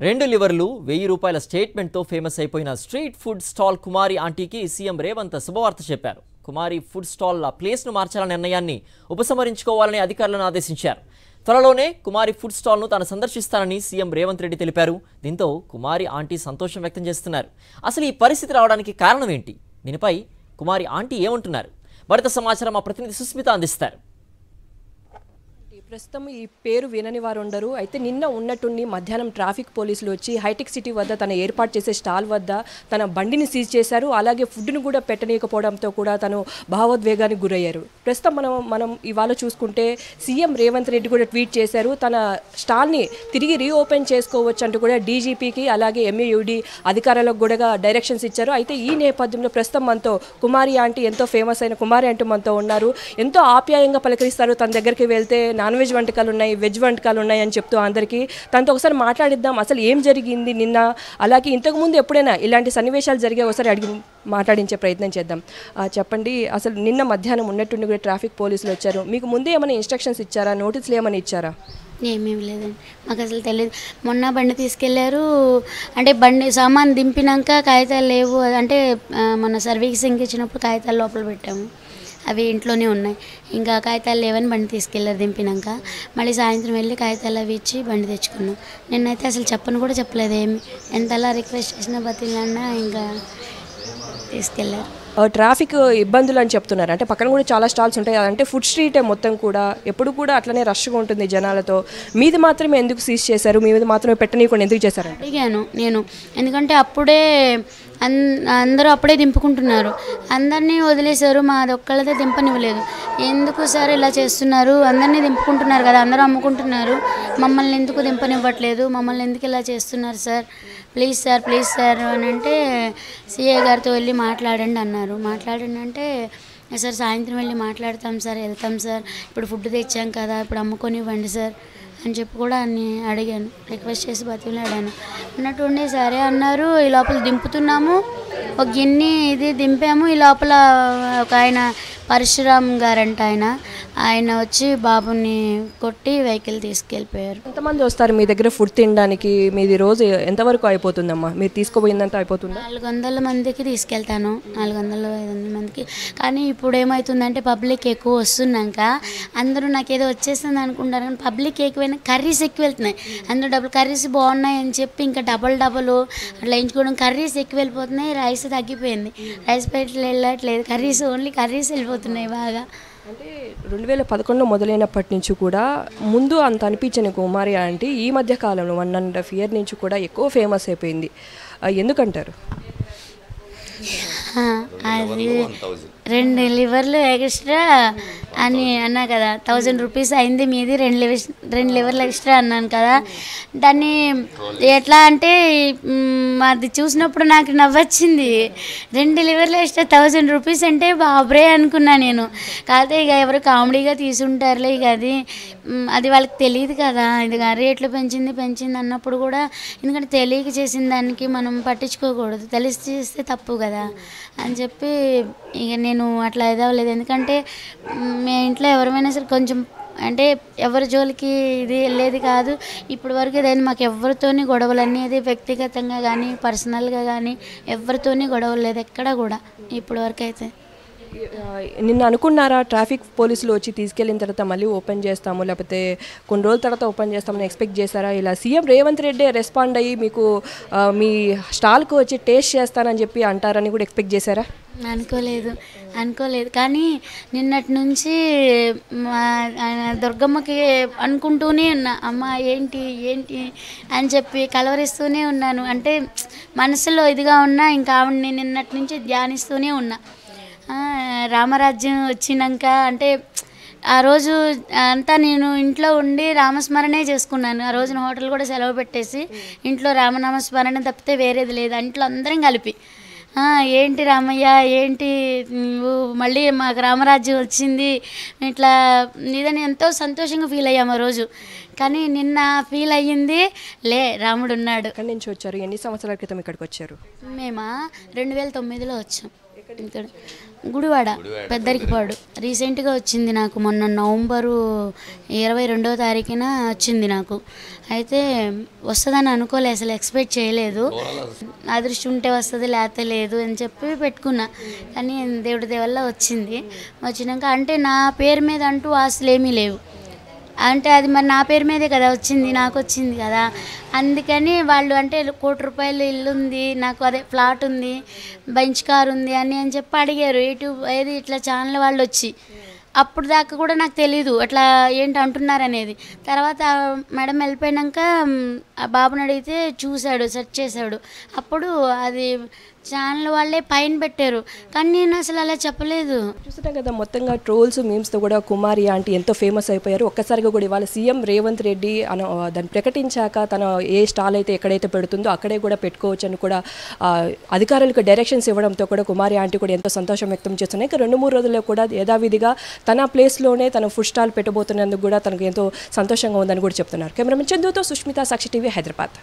2 లివర్లు 1000 రూపాయల స్టేట్మెంట్తో ఫేమస్ అయిపోయిన street food stall కుమారి ఆంటీకి సీఎం రేవంత్ శుభవార్త చెప్పారు. కుమారి ఫుడ్ స్టాల్ ప్లేస్ను మార్చాలనే నిర్ణయాన్ని ఉపసంహరించుకోవాలని అధికారులను ఆదేశించారు. త్వరలోనే కుమారి ఫుడ్ స్టాల్ను తాను సందర్శిస్తానని సీఎం రేవంత్ రెడ్డి తెలిపారు. దీంతో కుమారి ఆంటీ సంతోషం వ్యక్తం చేస్తున్నారు. అసలు ఈ పరిస్థితి రావడానికి కారణం ఏంటి? దీనిపై కుమారి ఆంటీ ఏమంటున్నారు? మరింత సమాచారం మా ప్రతినిధి సుస్మిత అందిస్తారు. ప్రస్తుతం ఈ పేరు వినని వారు ఉండరు. అయితే నిన్న ఉన్నట్టుండి మధ్యాహ్నం ట్రాఫిక్ పోలీసులు వచ్చి హైటెక్ సిటీ వద్ద తను ఏర్పాటు చేసే స్టాల్ వద్ద తన బండిని సీజ్ చేశారు. అలాగే ఫుడ్ను కూడా పెట్టనీయకపోవడంతో కూడా తను భావోద్వేగానికి గురయ్యారు. ప్రస్తుతం మనం ఇవాళ చూసుకుంటే సీఎం రేవంత్ రెడ్డి కూడా ట్వీట్ చేశారు. తన స్టాల్ని తిరిగి రీఓపెన్ చేసుకోవచ్చు అంటూ కూడా డీజీపీకి అలాగే ఎంఏయుడి అధికారులకు కూడా డైరెక్షన్స్ ఇచ్చారు. అయితే ఈ నేపథ్యంలో ప్రస్తుతం మనతో కుమారి ఆంటీ, ఎంతో ఫేమస్ అయిన కుమారి ఆంటీ మనతో ఉన్నారు. ఎంతో ఆప్యాయంగా పలకరిస్తారు. తన దగ్గరికి వెళ్తే నాన్ వెజ్ వంటకాలు ఉన్నాయి, వెజ్ వంటకాలు ఉన్నాయి అని చెప్తూ అందరికీ. తనతో ఒకసారి మాట్లాడిద్దాం, అసలు ఏం జరిగింది నిన్న, అలాగే ఇంతకుముందు ఎప్పుడైనా ఇలాంటి సన్నివేశాలు జరిగే ఒకసారి అడిగి మాట్లాడించే ప్రయత్నం చేద్దాం. చెప్పండి, అసలు నిన్న మధ్యాహ్నం ఉన్నట్టుండి కూడా ట్రాఫిక్ పోలీసులు వచ్చారు. మీకు ముందే ఏమైనా ఇన్స్ట్రక్షన్స్ ఇచ్చారా, నోటీసులు ఏమైనా ఇచ్చారా? ఏమేమి లేదండి, మాకు అసలు తెలియదు. మొన్న బండి తీసుకెళ్లారు, అంటే బండి సామాన్ దింపినాక కాగితాలు లేవు అంటే మన సర్వీసింగ్ ఇచ్చినప్పుడు కాగితాలు లోపల పెట్టాము, అవి ఇంట్లోనే ఉన్నాయి. ఇంకా కాగితాలు లేవని బండి తీసుకెళ్ళారు దింపినాక. మళ్ళీ సాయంత్రం వెళ్ళి కాగితాలు అవి ఇచ్చి బండి తెచ్చుకున్నాం. నిన్నైతే అసలు చెప్పను కూడా చెప్పలేదు ఏమి. ఎంతలా రిక్వెస్ట్ చేసినా బతిలన్నా ఇంకా తీసుకెళ్ళారు. ట్రాఫిక్ ఇబ్బందులు అని చెప్తున్నారు. అంటే పక్కన కూడా చాలా స్టాల్స్ ఉంటాయి, అంటే ఫుడ్ స్ట్రీటే మొత్తం కూడా ఎప్పుడు కూడా అట్లనే రష్గా ఉంటుంది జనాలతో. మీది మాత్రమే ఎందుకు సీజ్ చేశారు, మీది మాత్రమే పెట్టనీయకుండా ఎందుకు చేశారు అడిగాను నేను. ఎందుకంటే అప్పుడే అందరూ అప్పుడే దింపుకుంటున్నారు, అందరినీ వదిలేశారు, మాది ఒక్కళ్ళదే దింపనివ్వలేదు. ఎందుకు సార్ ఇలా చేస్తున్నారు, అందరినీ దింపుకుంటున్నారు కదా, అందరూ అమ్ముకుంటున్నారు, మమ్మల్ని ఎందుకు దింపనివ్వట్లేదు, మమ్మల్ని ఎందుకు ఇలా చేస్తున్నారు సార్, ప్లీజ్ సార్ అని అంటే సిఏ గారితో వెళ్ళి మాట్లాడండి అన్నారు. మాట్లాడండి అంటే సార్ సాయంత్రం వెళ్ళి మాట్లాడతాం సార్, వెళ్తాం సార్, ఇప్పుడు ఫుడ్ తెచ్చాం కదా, ఇప్పుడు అమ్ముకొనివ్వండి సార్ అని చెప్పి కూడా అన్ని అడిగాను, రిక్వెస్ట్ చేసి బతిలాడాను. అన్నట్టుండి సరే అన్నారు. ఈ లోపల దింపుతున్నాము, ఒక గిన్నె ఇది దింపాము. ఈ లోపల ఒక ఆయన పరశురామ్ గారంట, ఆయన వచ్చి బాబుని కొట్టి వెహికల్ తీసుకెళ్ళిపోయారు. ఎంతమంది వస్తారు మీ దగ్గర ఫుడ్ తినడానికి? మీది రోజు ఎంతవరకు అయిపోతుందమ్మా? మీరు తీసుకుపోయిందంతా అయిపోతుందా? 400 మందికి తీసుకెళ్తాను, 400-500 మందికి. కానీ ఇప్పుడు ఏమవుతుందంటే పబ్లిక్ ఎక్కువ వస్తున్నాక అందరూ నాకేదో వచ్చేస్తుంది అనుకుంటారు, కానీ పబ్లిక్ ఎక్కువైనా కర్రీస్ ఎక్కువ వెళ్తున్నాయి. అందరూ డబుల్ కర్రీస్ బాగున్నాయి అని చెప్పి ఇంకా డబల్ అట్లా ఎంచుకోవడం, కర్రీస్ ఎక్కువ వెళ్ళిపోతున్నాయి. రైస్ తగ్గిపోయింది, రైస్ ప్లేట్లు వెళ్ళట్లేదు, కర్రీస్ ఓన్లీ కర్రీస్ వెళ్ళిపోతున్నాయి బాగా. అంటే 2011 మొదలైనప్పటి నుంచి కూడా ముందు అంత అనిపించని కుమారి ఆంటీ ఈ మధ్య కాలంలో 1.5 year నుంచి కూడా ఎక్కువ ఫేమస్ అయిపోయింది. ఎందుకంటారు? అది 2 లివర్లు ఎక్స్ట్రా అని అన్నా కదా, 1000 రూపీస్ అయింది, మీది 2 లివర్లు ఎక్స్ట్రా అన్నాను కదా. దాన్ని ఎట్లా అంటే అది చూసినప్పుడు నాకు నవ్వొచ్చింది. 2 లివర్లు ఎక్స్ట్రా 1000 రూపీస్ అంటే బాబ్రే అనుకున్నా నేను. కాకపోతే ఇక ఎవరు కామెడీగా తీసుంటారులే, ఇక అది వాళ్ళకి తెలియదు కదా, ఇది రేట్లు పెంచింది అన్నప్పుడు కూడా. ఎందుకంటే తెలియక చేసిన దానికి మనం పట్టించుకోకూడదు, తెలిసి చేస్తే తప్పు కదా అని చెప్పి ఇక నేను అట్లా ఎదవలేదు. ఎందుకంటే మీ ఇంట్లో ఎవరైనా సరే కొంచెం అంటే ఎవరి జోలికి ఇది వెళ్ళేది కాదు. ఇప్పటి వరకు ఏదైనా మాకు ఎవరితోని గొడవలు అనేది వ్యక్తిగతంగా కానీ పర్సనల్గా కానీ ఎవరితోని గొడవలు లేదు ఎక్కడ కూడా ఇప్పటి వరకు అయితే. నిన్న అనుకున్నారా ట్రాఫిక్ పోలీసులు వచ్చి తీసుకెళ్ళిన తర్వాత మళ్ళీ ఓపెన్ చేస్తాము, లేకపోతే కొన్ని రోజుల తర్వాత ఓపెన్ చేస్తామని ఎక్స్పెక్ట్ చేశారా? ఇలా సీఎం రేవంత్ రెడ్డి రెస్పాండ్ అయ్యి మీకు మీ స్టాల్కు వచ్చి టేస్ట్ చేస్తానని చెప్పి అంటారని కూడా ఎక్స్పెక్ట్ చేశారా? అనుకోలేదు కానీ నిన్నటి నుంచి దుర్గమ్మకి అనుకుంటూనే ఉన్నా, అమ్మ ఏంటి అని చెప్పి కలవరిస్తూనే ఉన్నాను. అంటే మనసులో ఇదిగా ఉన్నా, ఇంకా ఆవిడని నిన్నటి నుంచి ధ్యానిస్తూనే ఉన్నా. రామరాజ్యం వచ్చినాక అంటే ఆ రోజు అంతా నేను ఇంట్లో ఉండి రామస్మరణే చేసుకున్నాను. ఆ రోజున హోటల్ కూడా సెలవు పెట్టేసి ఇంట్లో రామనామస్మరణ తప్పితే వేరేది లేదు. ఇంట్లో అందరం కలిపి ఏంటి రామయ్య, ఏంటి నువ్వు మళ్ళీ మాకు రామరాజ్యం వచ్చింది ఇట్లా ఇదని ఎంతో సంతోషంగా ఫీల్ అయ్యాము ఆ రోజు. కానీ నిన్న ఫీల్ అయ్యింది రాముడు ఉన్నాడు. ఎక్కడి నుంచి వచ్చారు, ఎన్ని సంవత్సరాల క్రితం ఇక్కడికి వచ్చారు? మేము 2009లో వచ్చాం. ఇక్కడ గుడివాడ పెద్దరికిపాడు. రీసెంట్గా వచ్చింది నాకు, మొన్న నవంబరు 22వ తారీఖున వచ్చింది నాకు. అయితే వస్తుందని అనుకోలే, అసలు ఎక్స్పెక్ట్ చేయలేదు. అదృష్టం ఉంటే వస్తుంది లేకపోతే లేదు అని చెప్పి పెట్టుకున్నా. కానీ దేవుడి దయ వల్ల వచ్చింది. వచ్చినాక అంటే నా పేరు మీద అంటూ ఆస్తులు ఏమీ లేవు. అంటే అది మరి నా పేరు మీదే కదా వచ్చింది, నాకు వచ్చింది కదా. అందుకని వాళ్ళు అంటే ₹1,00,00,000 ఇల్లు ఉంది నాకు, అదే ఫ్లాట్ ఉంది, బెంచ్ కార్ ఉంది అని చెప్పి అడిగారు. ఏది ఇట్లా ఛానల్ వాళ్ళు వచ్చి. అప్పుడు దాకా కూడా నాకు తెలీదు అట్లా ఏంటి అంటున్నారు అనేది. తర్వాత మేడం వెళ్ళిపోయాక ఆ బాబుని అడిగితే చూశాడు, సెర్చ్ చేశాడు. అప్పుడు అది ఛానల్ వాళ్ళే పైన పెట్టారు, కానీ నేను అసలు అలా చెప్పలేదు. చూస్తున్నాం కదా, మొత్తంగా ట్రోల్స్ మీమ్స్తో కూడా కుమారి ఆంటీ ఎంతో ఫేమస్ అయిపోయారు. ఒక్కసారిగా కూడా ఇవాళ సీఎం రేవంత్ రెడ్డి దాన్ని ప్రకటించాక తన ఏ స్టాల్ అయితే ఎక్కడైతే పెడుతుందో అక్కడే కూడా పెట్టుకోవచ్చు అని కూడా అధికారులకు డైరెక్షన్స్ ఇవ్వడంతో కూడా కుమారి ఆంటీ కూడా ఎంతో సంతోషం వ్యక్తం చేస్తున్నాయి. ఇక 2-3 రోజుల్లో కూడా యథావిధిగా తన ప్లేస్లోనే తన ఫుడ్ స్టాల్ పెట్టబోతున్నందుకు కూడా తనకు ఎంతో సంతోషంగా ఉందని కూడా చెప్తున్నారు. కెమెరామెన్ చందుతో సుష్మిత, సాక్షి టీవీ, హైదరాబాద్.